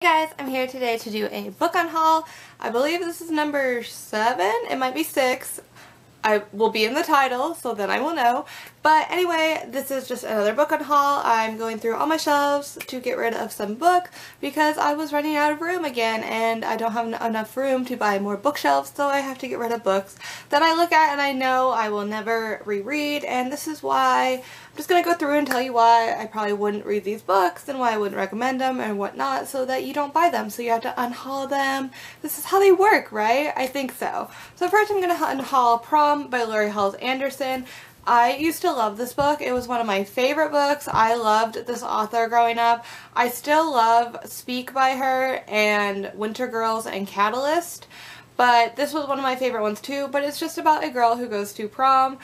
Hey guys, I'm here today to do a book unhaul. I believe this is number 7, it might be 6. I will be in the title, so then I will know. But anyway, this is just another book unhaul. I'm going through all my shelves to get rid of some books because I was running out of room again and I don't have enough room to buy more bookshelves, so I have to get rid of books that I look at and I know I will never reread, and this is why. I'm just going to go through and tell you why I probably wouldn't read these books and why I wouldn't recommend them and whatnot, so that you don't buy them. So you have to unhaul them. This is how they work, right? I think so. So first I'm going to unhaul Prom by Laurie Halse Anderson. I used to love this book. It was one of my favorite books. I loved this author growing up. I still love Speak by her and Winter Girls and Catalyst, but this was one of my favorite ones too. But it's just about a girl who goes to prom.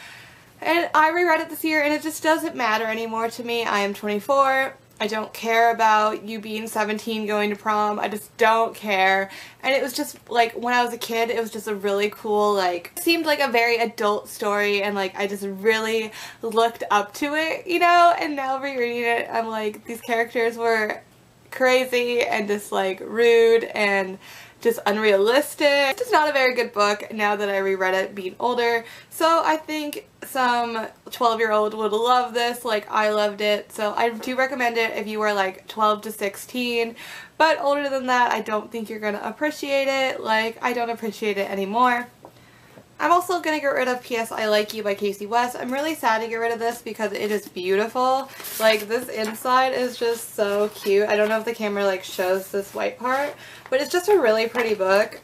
And I reread it this year and it just doesn't matter anymore to me. I am 24. I don't care about you being 17 going to prom. I just don't care. And it was just like when I was a kid, it was just a really cool, like, it seemed like a very adult story, and like I just really looked up to it, you know? And now rereading it, I'm like, these characters were crazy and just like rude and just unrealistic. It's just not a very good book now that I reread it being older. So I think some 12-year-old would love this like I loved it. So I do recommend it if you are like 12 to 16. But older than that, I don't think you're gonna appreciate it like I don't appreciate it anymore. I'm also going to get rid of Psi Like You by Casey West. I'm really sad to get rid of this because it is beautiful. Like, this inside is just so cute. I don't know if the camera like shows this white part, but it's just a really pretty book.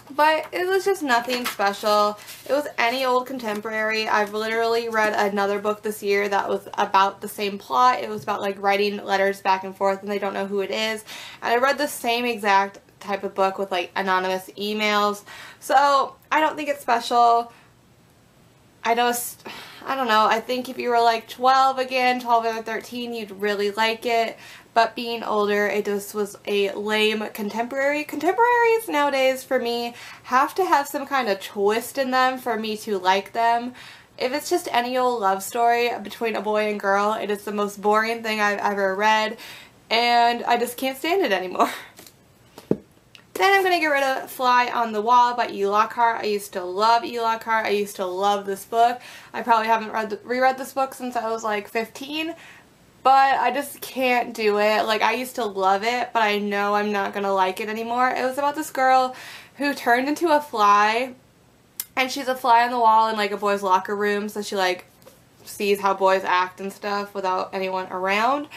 But it was just nothing special. It was any old contemporary. I've literally read another book this year that was about the same plot. It was about like writing letters back and forth and they don't know who it is. And I read the same exact type of book with like anonymous emails. So I don't think it's special. I don't know. I think if you were like 12 again, 12 or 13, you'd really like it. But being older, it just was a lame contemporary. Contemporaries nowadays, for me, have to have some kind of twist in them for me to like them. If it's just any old love story between a boy and girl, it is the most boring thing I've ever read. And I just can't stand it anymore. Then I'm going to get rid of Fly on the Wall by E. Lockhart. I used to love E. Lockhart. I used to love this book. I probably haven't reread this book since I was like 15, but I just can't do it. Like, I used to love it, but I know I'm not going to like it anymore. It was about this girl who turned into a fly, and she's a fly on the wall in like a boy's locker room, so she like sees how boys act and stuff without anyone around,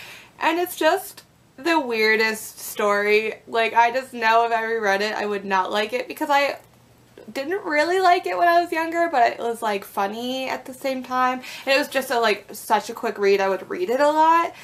and it's just the weirdest story. Like, I just know if I reread it I would not like it because I didn't really like it when I was younger, but it was like funny at the same time, and it was just such a quick read. I would read it a lot,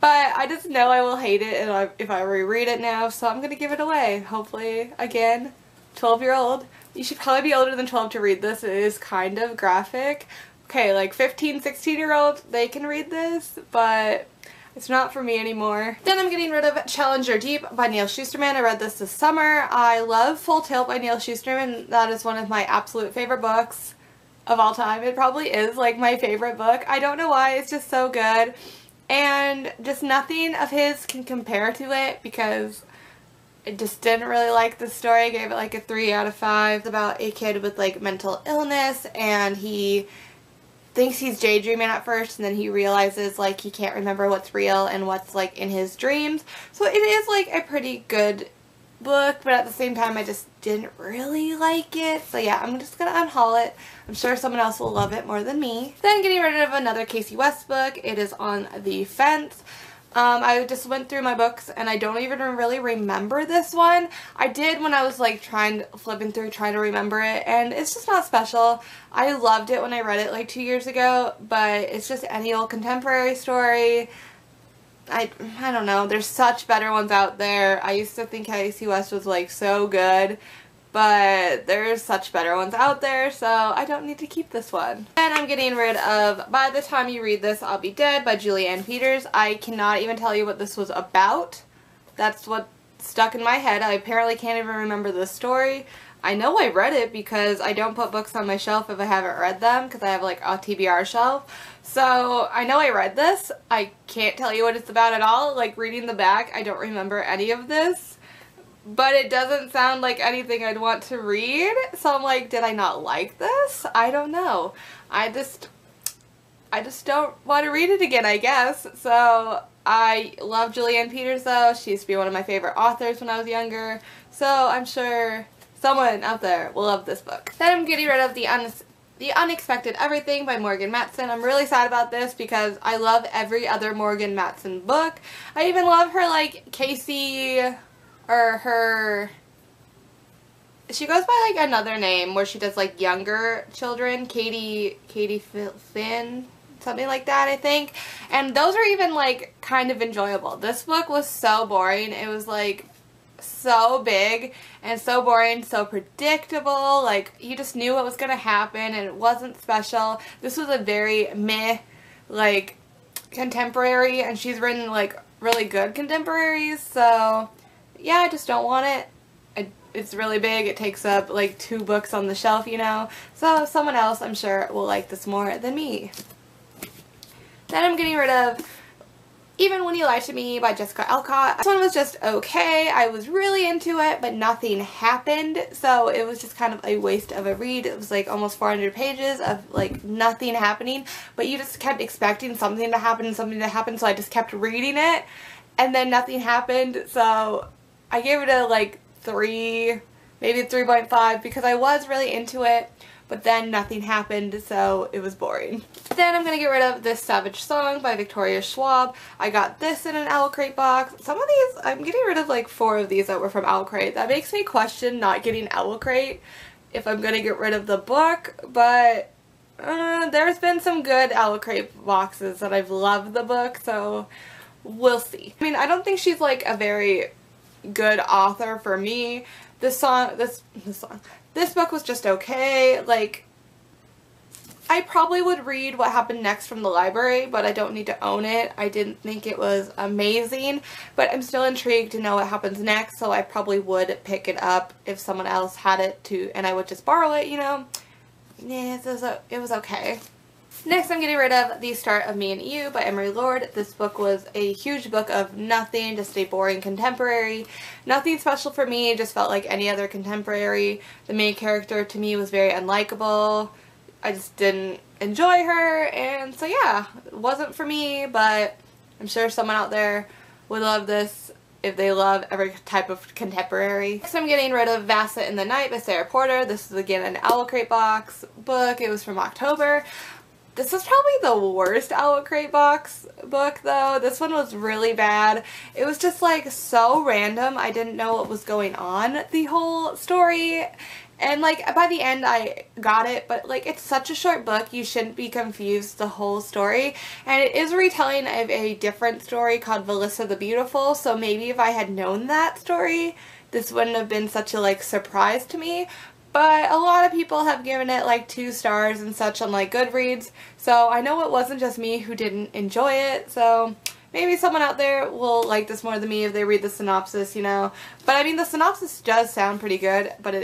but I just know I will hate it if I reread it now, so I'm gonna give it away. Hopefully, again, 12-year-old. You should probably be older than 12 to read this. It is kind of graphic. Okay, like 15, 16-year-olds, they can read this, but it's not for me anymore. Then I'm getting rid of Challenger Deep by Neal Shusterman. I read this summer. I love Full Tilt by Neal Shusterman. That is one of my absolute favorite books of all time. It probably is like my favorite book. I don't know why. It's just so good. And just nothing of his can compare to it because I just didn't really like the story. I gave it like a 3 out of 5. It's about a kid with like mental illness, and he thinks he's daydreaming at first, and then he realizes like he can't remember what's real and what's like in his dreams. So it is like a pretty good book, but at the same time I just didn't really like it. So yeah, I'm just gonna unhaul it. I'm sure someone else will love it more than me. Then getting rid of another Casey West book. It is On the Fence. I just went through my books and I don't even really remember this one. I did when I was like flipping through trying to remember it, and it's just not special. I loved it when I read it like 2 years ago, but it's just any old contemporary story. I don't know. There's such better ones out there. I used to think Casey West was like so good, but there's such better ones out there, so I don't need to keep this one. And I'm getting rid of By the Time You Read This, I'll Be Dead by Julianne Peters. I cannot even tell you what this was about. That's what stuck in my head. I apparently can't even remember the story. I know I read it because I don't put books on my shelf if I haven't read them, because I have like a TBR shelf. So I know I read this. I can't tell you what it's about at all. Like reading the back, I don't remember any of this. But it doesn't sound like anything I'd want to read. So I'm like, did I not like this? I don't know. I just don't want to read it again, I guess. So I love Julianne Peters though. She used to be one of my favorite authors when I was younger. So I'm sure someone out there will love this book. Then I'm getting rid of The Unexpected Everything by Morgan Matson. I'm really sad about this because I love every other Morgan Matson book. I even love her like Casey, or her, she goes by like another name where she does like younger children, Katie Finn, something like that I think. And those are even like kind of enjoyable. This book was so boring. It was like so big and so boring, so predictable. Like you just knew what was gonna happen and it wasn't special. This was a very meh like contemporary, and she's written like really good contemporaries, so yeah, I just don't want it. It's really big. It takes up like 2 books on the shelf, you know, so someone else I'm sure will like this more than me. Then I'm getting rid of Even When You Lie to Me by Jessica Alcott. This one was just okay. I was really into it, but nothing happened, so it was just kind of a waste of a read. It was like almost 400 pages of like nothing happening, but you just kept expecting something to happen, so I just kept reading it, and then nothing happened, so I gave it a like 3, maybe 3.5, because I was really into it, but then nothing happened, so it was boring. Then I'm going to get rid of This Savage Song by Victoria Schwab. I got this in an Owl Crate box. Some of these, I'm getting rid of like 4 of these that were from Owl Crate. That makes me question not getting Owl Crate if I'm going to get rid of the book, but there's been some good Owl Crate boxes that I've loved the book, so we'll see. I mean, I don't think she's like a very good author for me. This book was just okay. Like, I probably would read what happened next from the library, but I don't need to own it. I didn't think it was amazing, but I'm still intrigued to know what happens next, so I probably would pick it up if someone else had it too, and I would just borrow it, you know. Yeah, it was okay. Next, I'm getting rid of The Start of Me and You by Emery Lord. This book was a huge book of nothing, just a boring contemporary. Nothing special for me, just felt like any other contemporary. The main character to me was very unlikable. I just didn't enjoy her, and so yeah, it wasn't for me, but I'm sure someone out there would love this if they love every type of contemporary. Next, I'm getting rid of Vassett in the Night by Sarah Porter. This is again an Owl Crate box book. It was from October. This was probably the worst Owl Crate box book though. This one was really bad. It was just like so random. I didn't know what was going on the whole story. And like by the end I got it, but like it's such a short book, you shouldn't be confused the whole story. And it is a retelling of a different story called Valissa the Beautiful, so maybe if I had known that story, this wouldn't have been such a like surprise to me. But a lot of people have given it like 2 stars and such on like Goodreads, so I know it wasn't just me who didn't enjoy it, so maybe someone out there will like this more than me if they read the synopsis, you know. But I mean, the synopsis does sound pretty good, but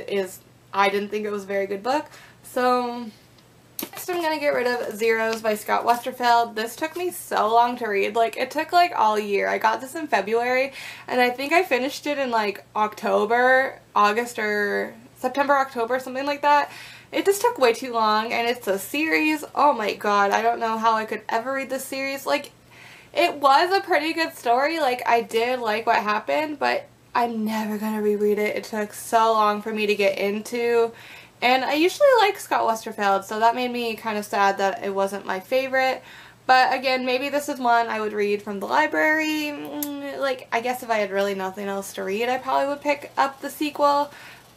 I didn't think it was a very good book. So next I'm going to get rid of Zeros by Scott Westerfeld. This took me so long to read. Like, it took like all year. I got this in February, and I think I finished it in like October, August, or September, October, something like that. It just took way too long, and it's a series. Oh my god, I don't know how I could ever read this series. Like, it was a pretty good story. Like, I did like what happened, but I'm never gonna reread it. It took so long for me to get into, and I usually like Scott Westerfeld, so that made me kind of sad that it wasn't my favorite. But again, maybe this is one I would read from the library. Like, I guess if I had really nothing else to read, I probably would pick up the sequel,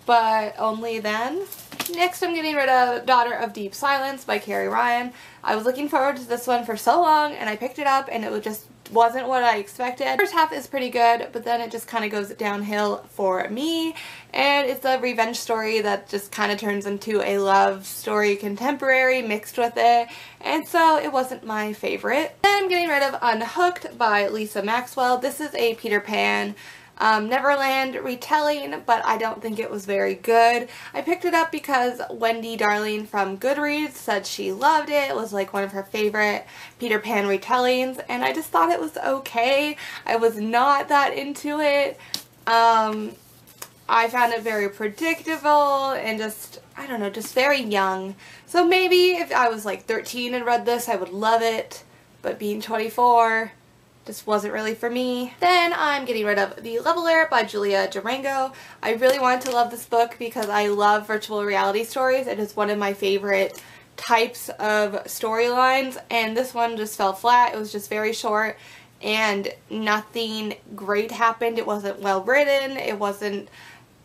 but only then. Next, I'm getting rid of Daughter of Deep Silence by Carrie Ryan. I was looking forward to this one for so long, and I picked it up, and it just wasn't what I expected. The first half is pretty good, but then it just kind of goes downhill for me, and it's a revenge story that just kind of turns into a love story contemporary mixed with it, and so it wasn't my favorite. Then I'm getting rid of Unhooked by Lisa Maxwell. This is a Peter Pan Neverland retelling, but I don't think it was very good. I picked it up because Wendy Darling from Goodreads said she loved it. It was like one of her favorite Peter Pan retellings, and I just thought it was okay. I was not that into it. I found it very predictable and just, I don't know, just very young. So maybe if I was like 13 and read this, I would love it, but being 24... just wasn't really for me. Then I'm getting rid of The Leveler by Julia Durango. I really wanted to love this book because I love virtual reality stories. It is one of my favorite types of storylines, and this one just fell flat. It was just very short and nothing great happened. It wasn't well written. It wasn't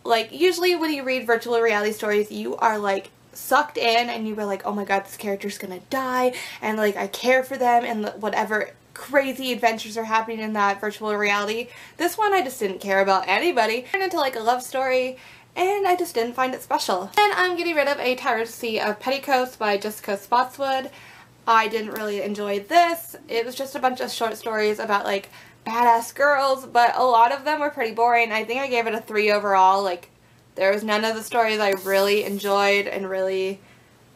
like, usually when you read virtual reality stories, you are like sucked in and you were like, oh my god, this character's gonna die, and like I care for them and whatever crazy adventures are happening in that virtual reality. This one I just didn't care about anybody. It turned into like a love story and I just didn't find it special. And I'm getting rid of A Tyranny of Petticoats by Jessica Spotswood. I didn't really enjoy this. It was just a bunch of short stories about like badass girls, but a lot of them were pretty boring. I think I gave it a 3 overall. Like, there was none of the stories I really enjoyed and really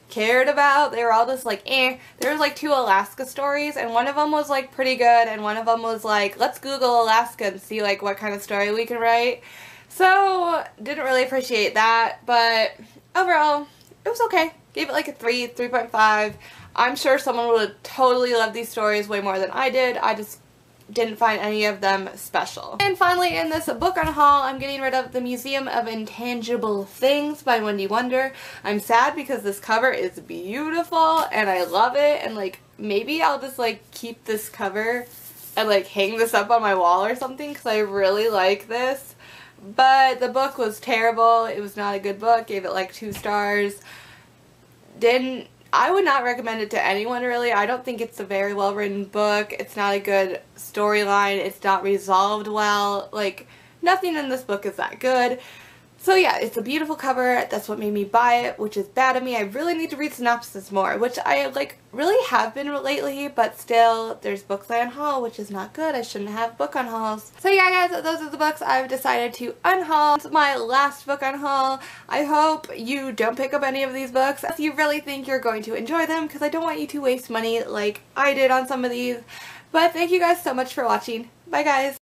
cared about. They were all just like eh. There was like 2 Alaska stories, and one of them was like pretty good, and one of them was like, let's Google Alaska and see like what kind of story we can write. So didn't really appreciate that, but overall it was okay. Gave it like a 3, 3.5. I'm sure someone would have totally loved these stories way more than I did. I just didn't find any of them special. And finally, in this book unhaul, I'm getting rid of The Museum of Intangible Things by Wendy Wonder. I'm sad because this cover is beautiful and I love it, and like maybe I'll just like keep this cover and like hang this up on my wall or something because I really like this. But the book was terrible. It was not a good book. Gave it like 2 stars. I would not recommend it to anyone really. I don't think it's a very well written book. It's not a good storyline. It's not resolved well. Like, nothing in this book is that good. So yeah, it's a beautiful cover. That's what made me buy it, which is bad of me. I really need to read synopsis more, which I like really have been lately, but still there's books I unhaul, which is not good. I shouldn't have book unhauls. So yeah guys, those are the books I've decided to unhaul. It's my last book unhaul. I hope you don't pick up any of these books if you really think you're going to enjoy them, because I don't want you to waste money like I did on some of these. But thank you guys so much for watching. Bye guys!